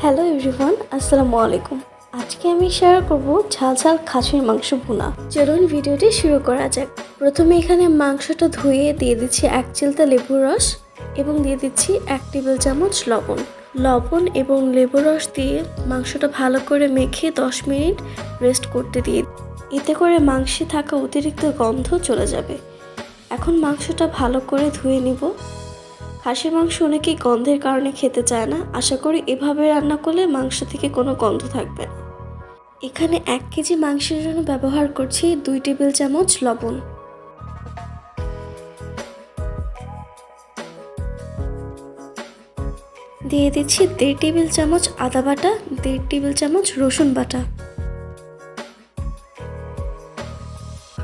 Hello everyone, আসসালামু আলাইকুম। আজকে আমি শেয়ার করব ঝাল ঝাল খাসির মাংস ভুনা। চলুন ভিডিওটি শুরু করা যাক। প্রথমে এখানে মাংসটা ধুয়ে দিয়ে দিচ্ছি 1 চিলতে লেবুর রস এবং দিয়ে দিচ্ছি 1 টেবিল চামচ লবণ এবং লেবুর রস দিয়ে মাংসটা ভালো করে মেখে 10 মিনিট রেস্ট করতে দিয়ে, এতে করে মাংসে থাকা অতিরিক্ত গন্ধ চলে যাবে। এখন মাংসটা ভালো করে ধুয়ে নিব। খাসির মাংস অনেকেই গন্ধের কারণে খেতে চায় না। আশা করি এভাবে রান্না করলে মাংস থেকে কোনো গন্ধ থাকবে না। এখানে 1 কেজি মাংসের জন্য ব্যবহার করছি 2 টেবিল চামচ লবণ, দিয়ে দিচ্ছি 1.5 টেবিল চামচ আদা বাটা, 1.5 টেবিল চামচ রসুন বাটা,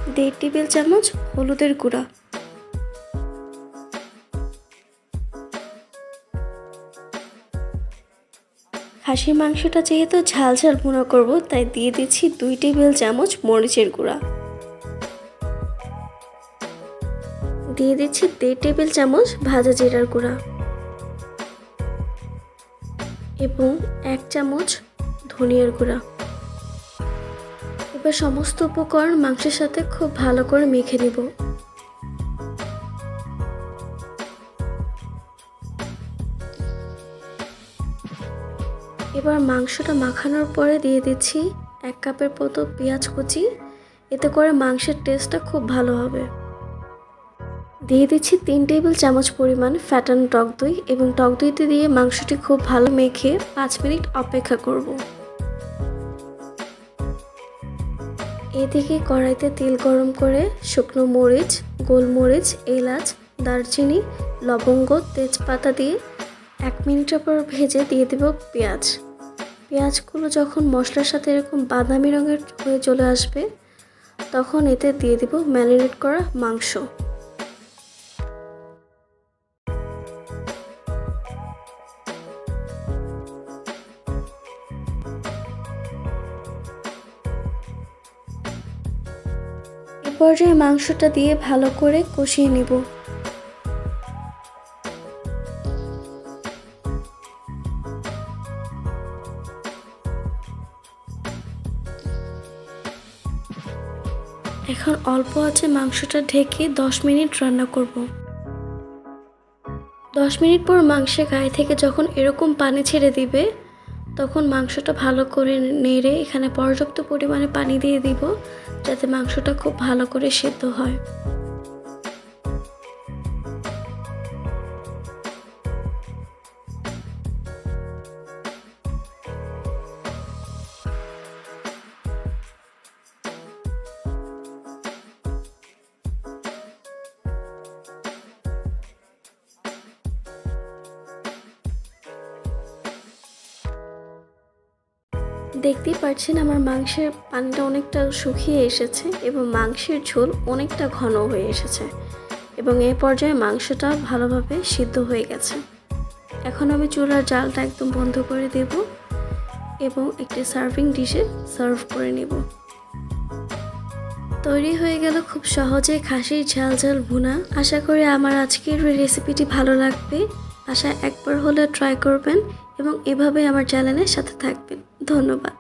1.5 টেবিল চামচ হলুদের গুঁড়া, খাসির মাংসটা যেহেতু ঝাল ঝাল ভুনা করব তাই দিয়ে দিচ্ছি 2 টেবিল চামচ মরিচের গুঁড়া, দিয়ে দিচ্ছি 1.5 টেবিল চামচ ভাজা জিরার গুঁড়া এবং 1 চামচ ধনিয়ার গুঁড়া। এবার সমস্ত উপকরণ মাংসের সাথে খুব ভালো করে মেখে নেব। এবার মাংসটা মাখানোর পরে দিয়ে দিচ্ছি 1 কাপের মতো পেঁয়াজ কুচি, এতে করে মাংসের টেস্টটা খুব ভালো হবে। দিয়ে দিচ্ছি 3 টেবিল চামচ পরিমাণ ফ্যাটানো টক দই এবং টক দইতে দিয়ে মাংসটি খুব ভালো মেখে 5 মিনিট অপেক্ষা করব। এদিকে কড়াইতে তেল গরম করে শুকনো মরিচ, গোলমরিচ, এলাচ, দারচিনি, লবঙ্গ, তেজপাতা দিয়ে 1 মিনিটের পর ভেজে দিয়ে দেব পেঁয়াজগুলো যখন মশলার সাথে এরকম বাদামি রঙের হয়ে চলে আসবে তখন এতে দিয়ে দেব ম্যারিনেট করা মাংস। এ পর্যায়ে মাংসটা দিয়ে ভালো করে কষিয়ে নেব। এখন অল্প আঁচে মাংসটা ঢেকে 10 মিনিট রান্না করব। 10 মিনিট পর মাংসের গায়ে থেকে যখন এরকম পানি ছেড়ে দিবে তখন মাংসটা ভালো করে নেড়ে এখানে পর্যাপ্ত পরিমাণে পানি দিয়ে দিব যাতে মাংসটা খুব ভালো করে সেদ্ধ হয়। দেখতেই পাচ্ছেন আমার মাংসের পানিটা অনেকটা শুকিয়ে এসেছে এবং মাংসের ঝোল অনেকটা ঘন হয়ে এসেছে এবং এই পর্যায়ে মাংসটা ভালোভাবে সিদ্ধ হয়ে গেছে। এখন আমি চুলার জালটা একদম বন্ধ করে দেব এবং একটি সার্ভিং ডিশে সার্ভ করে নেব। তৈরি হয়ে গেল খুব সহজে খাসির ঝাল ঝাল ভুনা। আশা করি আমার আজকের রেসিপিটি ভালো লাগবে। আশা একবার হলে ট্রাই করবেন এবং এভাবে আমার চ্যানেলের সাথে থাকবেন। ধন্যবাদ।